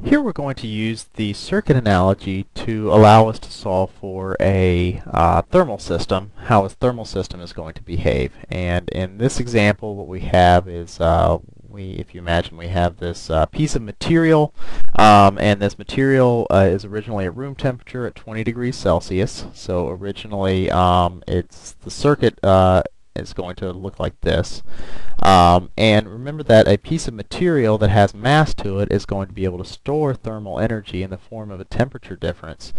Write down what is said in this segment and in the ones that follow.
Here we're going to use the circuit analogy to allow us to solve for a thermal system, how a thermal system is going to behave. And in this example, what we have is, if you imagine, we have this piece of material, and this material is originally at room temperature at 20 degrees Celsius. So originally, the circuit is going to look like this. And remember that a piece of material that has mass to it is going to be able to store thermal energy in the form of a temperature difference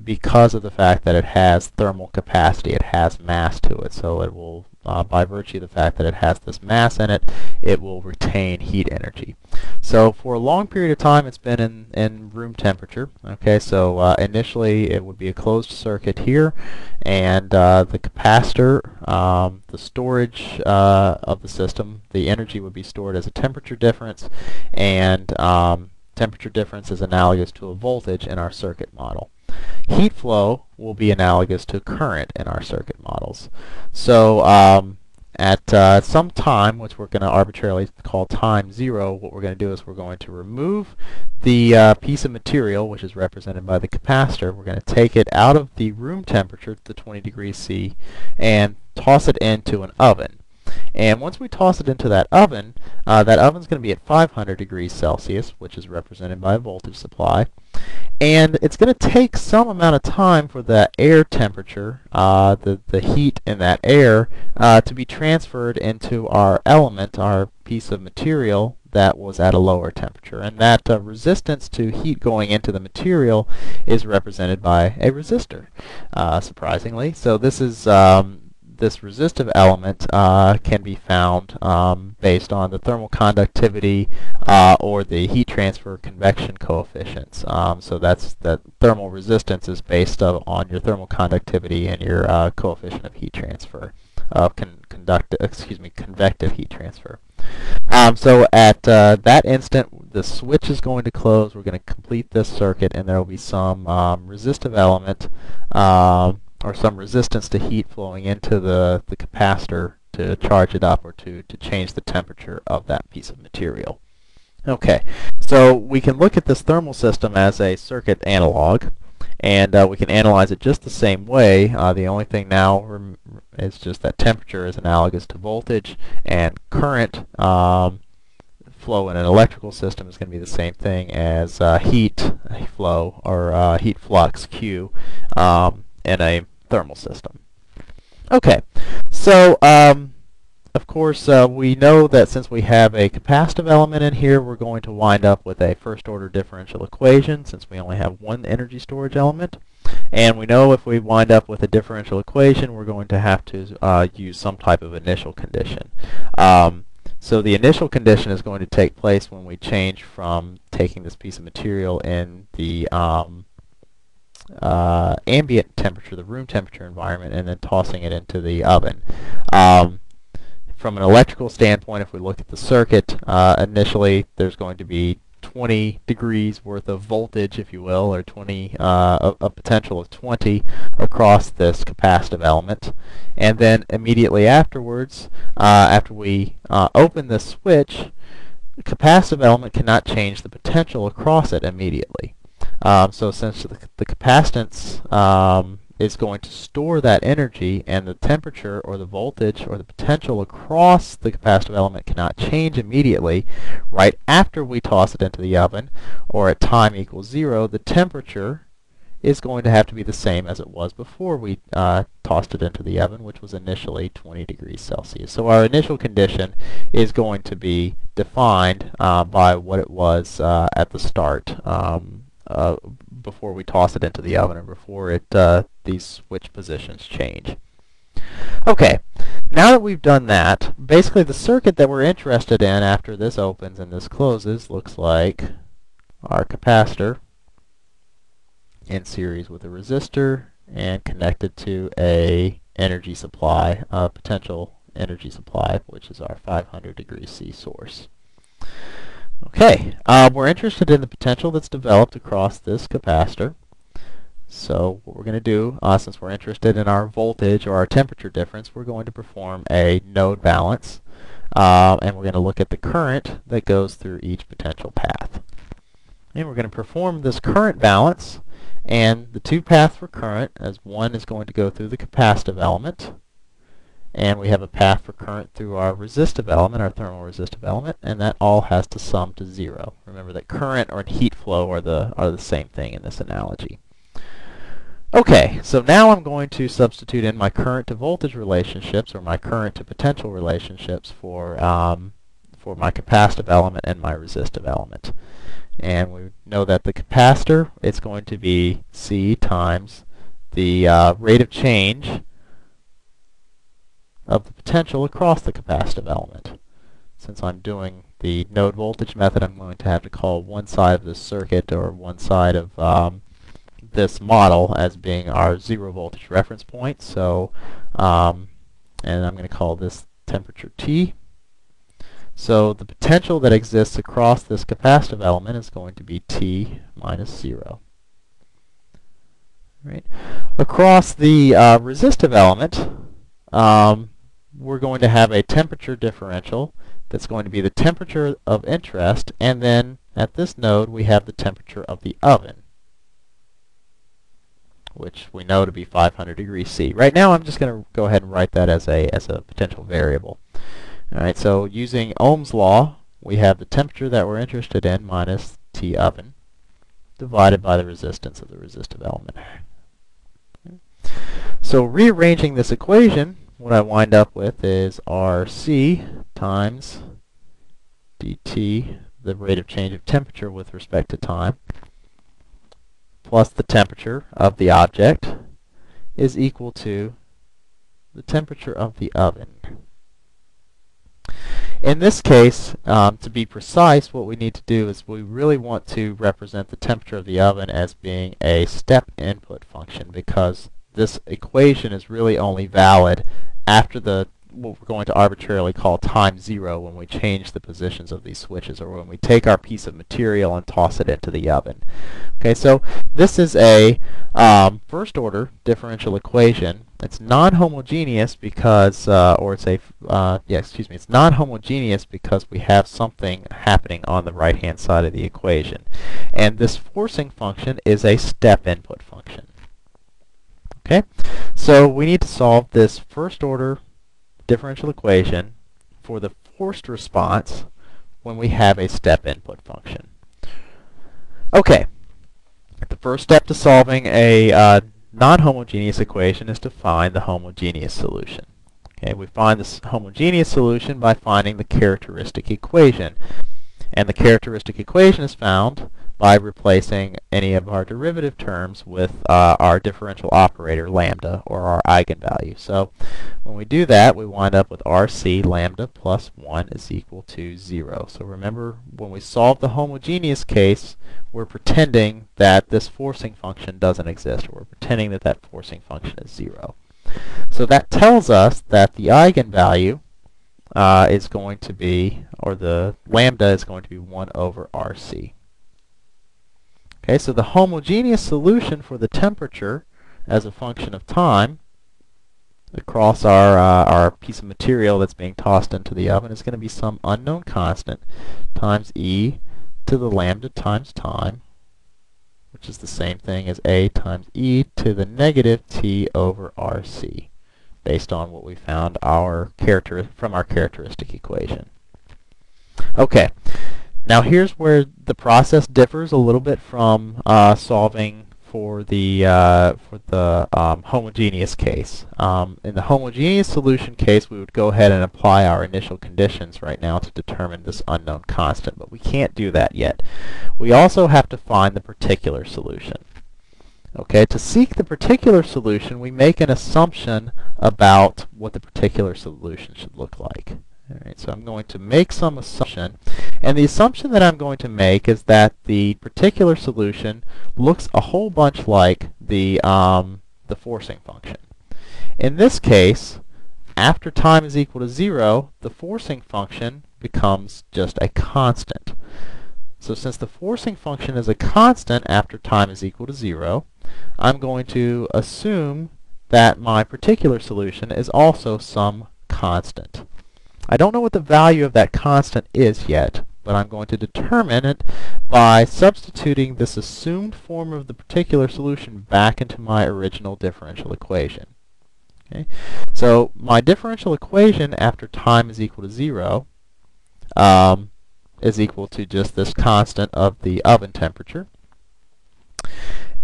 because of the fact that it has thermal capacity. It has mass to it, so it will, by virtue of the fact that it has this mass in it, it will retain heat energy. So for a long period of time it's been in room temperature. Okay, so initially it would be a closed circuit here, and the capacitor, the storage of the system, the energy would be stored as a temperature difference, and temperature difference is analogous to a voltage in our circuit model. Heat flow will be analogous to current in our circuit models. So at some time, which we're going to arbitrarily call time 0, what we're going to do is we're going to remove the piece of material, which is represented by the capacitor. We're going to take it out of the room temperature, the 20 degrees C, and toss it into an oven. And once we toss it into that oven's going to be at 500 degrees Celsius, which is represented by a voltage supply. And it's going to take some amount of time for the air temperature, the heat in that air, to be transferred into our element, our piece of material that was at a lower temperature. And that resistance to heat going into the material is represented by a resistor, surprisingly. So this is this resistive element can be found based on the thermal conductivity or the heat transfer convection coefficients. So that thermal resistance is based on your thermal conductivity and your coefficient of heat transfer, convective heat transfer. So at that instant, the switch is going to close. We're going to complete this circuit, and there will be some resistive element or some resistance to heat flowing into the capacitor to charge it up or to change the temperature of that piece of material. Okay, so we can look at this thermal system as a circuit analog, and we can analyze it just the same way. The only thing now is just that temperature is analogous to voltage, and current flow in an electrical system is going to be the same thing as heat flow or heat flux, Q, in a thermal system. Okay, so of course we know that since we have a capacitive element in here, we're going to wind up with a first order differential equation since we only have one energy storage element. And we know if we wind up with a differential equation, we're going to have to use some type of initial condition. So the initial condition is going to take place when we change from taking this piece of material in the ambient temperature, the room temperature environment, and then tossing it into the oven. From an electrical standpoint, if we look at the circuit, initially there's going to be 20 degrees worth of voltage, if you will, or a potential of 20 across this capacitive element. And then immediately afterwards, after we open the switch, the capacitive element cannot change the potential across it immediately. So since the capacitance is going to store that energy, and the temperature or the voltage or the potential across the capacitive element cannot change immediately, right after we toss it into the oven, or at time equals 0, the temperature is going to have to be the same as it was before we tossed it into the oven, which was initially 20 degrees Celsius. So our initial condition is going to be defined by what it was at the start, before we toss it into the oven, or before these switch positions change. Okay, now that we've done that, basically the circuit that we're interested in after this opens and this closes looks like our capacitor in series with a resistor and connected to a energy supply, potential energy supply, which is our 500 degrees C source. Okay, we're interested in the potential that's developed across this capacitor. So what we're going to do, since we're interested in our voltage or our temperature difference, we're going to perform a node balance, and we're going to look at the current that goes through each potential path. And we're going to perform this current balance, and the two paths for current, as one is going to go through the capacitive element, and we have a path for current through our resistive element, our thermal resistive element, and that all has to sum to 0. Remember that current or heat flow are the same thing in this analogy. Okay, so now I'm going to substitute in my current to voltage relationships, or my current to potential relationships for my capacitive element and my resistive element. And we know that the capacitor, it's going to be C times the rate of change of the potential across the capacitive element. Since I'm doing the node voltage method, I'm going to have to call one side of this circuit, or one side of this model, as being our 0 voltage reference point. So, and I'm going to call this temperature T. So the potential that exists across this capacitive element is going to be T minus 0. Right. Across the resistive element, we're going to have a temperature differential that's going to be the temperature of interest, and then at this node we have the temperature of the oven, which we know to be 500 degrees C. Right now I'm just going to go ahead and write that as a potential variable. Alright, so using Ohm's law, we have the temperature that we're interested in minus T oven divided by the resistance of the resistive element. Okay. So rearranging this equation, what I wind up with is RC times dt, the rate of change of temperature with respect to time, plus the temperature of the object, is equal to the temperature of the oven. In this case, to be precise, what we need to do is we really want to represent the temperature of the oven as being a step input function, because this equation is really only valid after what we're going to arbitrarily call time 0, when we change the positions of these switches, or when we take our piece of material and toss it into the oven. Okay, so this is a first order differential equation. It's non-homogeneous because, it's non-homogeneous because we have something happening on the right-hand side of the equation. And this forcing function is a step input function. Okay, so we need to solve this first order differential equation for the forced response when we have a step input function. Okay, the first step to solving a non-homogeneous equation is to find the homogeneous solution. Okay, we find this homogeneous solution by finding the characteristic equation. And the characteristic equation is found by replacing any of our derivative terms with our differential operator, lambda, or our eigenvalue. So when we do that, we wind up with RC lambda plus 1 is equal to 0. So remember, when we solve the homogeneous case, we're pretending that this forcing function doesn't exist, or we're pretending that that forcing function is 0. So that tells us that the eigenvalue is going to be, or the lambda is going to be 1 over RC. Okay, so the homogeneous solution for the temperature as a function of time across our piece of material that's being tossed into the oven is going to be some unknown constant times e to the lambda times time, which is the same thing as a times e to the negative t over RC, based on what we found from our characteristic equation. Okay, now here's where the process differs a little bit from solving for the homogeneous case. In the homogeneous solution case, we would go ahead and apply our initial conditions right now to determine this unknown constant, but we can't do that yet. We also have to find the particular solution. Okay, to seek the particular solution, we make an assumption about what the particular solution should look like. All right, so I'm going to make some assumption, and the assumption that I'm going to make is that the particular solution looks a whole bunch like the forcing function. In this case, after time is equal to 0, the forcing function becomes just a constant. So since the forcing function is a constant after time is equal to 0, I'm going to assume that my particular solution is also some constant. I don't know what the value of that constant is yet, but I'm going to determine it by substituting this assumed form of the particular solution back into my original differential equation. Okay? So my differential equation after time is equal to 0 is equal to just this constant of the oven temperature.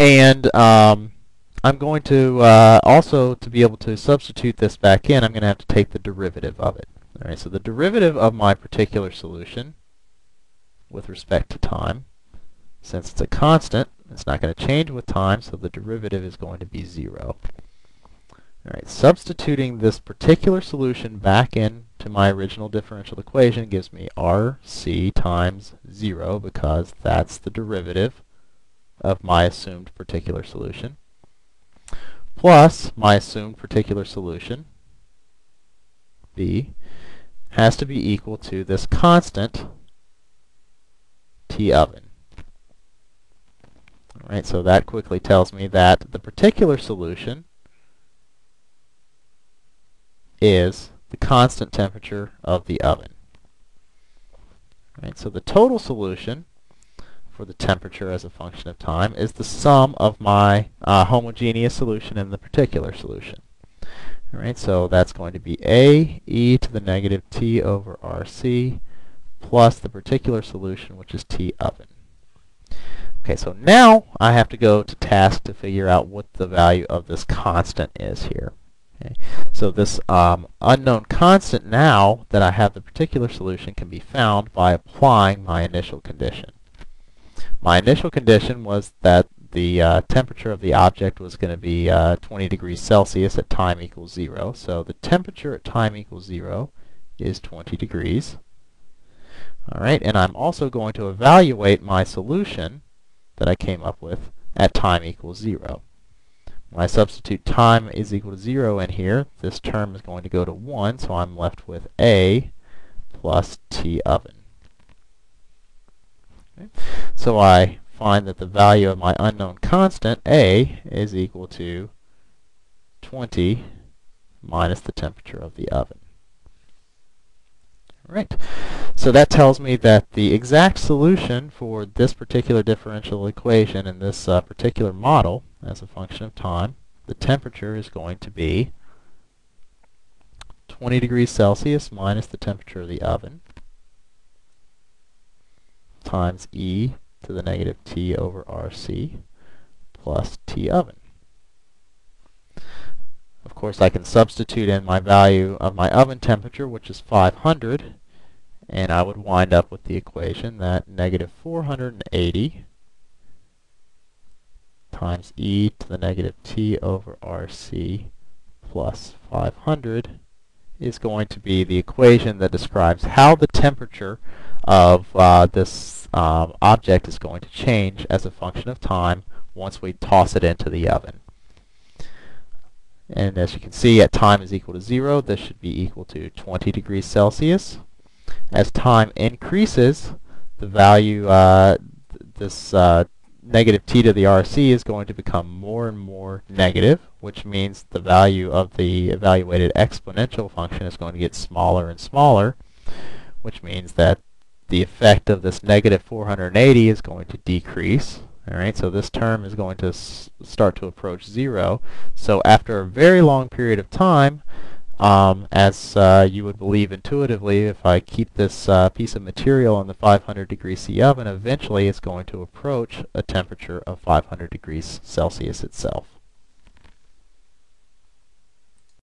And I'm going to also, to be able to substitute this back in, I'm going to have to take the derivative of it. All right, so the derivative of my particular solution with respect to time, since it's a constant, it's not going to change with time, so the derivative is going to be 0. All right, substituting this particular solution back into my original differential equation gives me RC times 0, because that's the derivative of my assumed particular solution, plus my assumed particular solution, B, has to be equal to this constant, T oven. All right, so that quickly tells me that the particular solution is the constant temperature of the oven. All right, so the total solution for the temperature as a function of time is the sum of my homogeneous solution and the particular solution. All right, so that's going to be A e to the negative T over RC plus the particular solution, which is T oven. Okay, so now I have to go to task to figure out what the value of this constant is here. Okay, so this unknown constant, now that I have the particular solution, can be found by applying my initial condition. My initial condition was that the temperature of the object was going to be 20 degrees Celsius at time equals 0. So the temperature at time equals 0 is 20 degrees. All right, and I'm also going to evaluate my solution that I came up with at time equals 0. When I substitute time is equal to 0 in here, this term is going to go to 1, so I'm left with A plus T oven. Okay. So I find that the value of my unknown constant, A, is equal to 20 minus the temperature of the oven. All right. So that tells me that the exact solution for this particular differential equation in this particular model as a function of time, the temperature is going to be 20 degrees Celsius minus the temperature of the oven times E to the negative T over RC plus T oven. Of course, I can substitute in my value of my oven temperature, which is 500, and I would wind up with the equation that negative 480 times E to the negative T over RC plus 500 is going to be the equation that describes how the temperature of this object is going to change as a function of time once we toss it into the oven. And as you can see, at time is equal to 0, this should be equal to 20 degrees Celsius. As time increases, the value, this negative T to the RC is going to become more and more negative, which means the value of the evaluated exponential function is going to get smaller and smaller, which means that the effect of this negative 480 is going to decrease. All right, so this term is going to start to approach 0. So after a very long period of time, as you would believe intuitively, if I keep this piece of material in the 500 degree C oven, eventually it's going to approach a temperature of 500 degrees Celsius itself.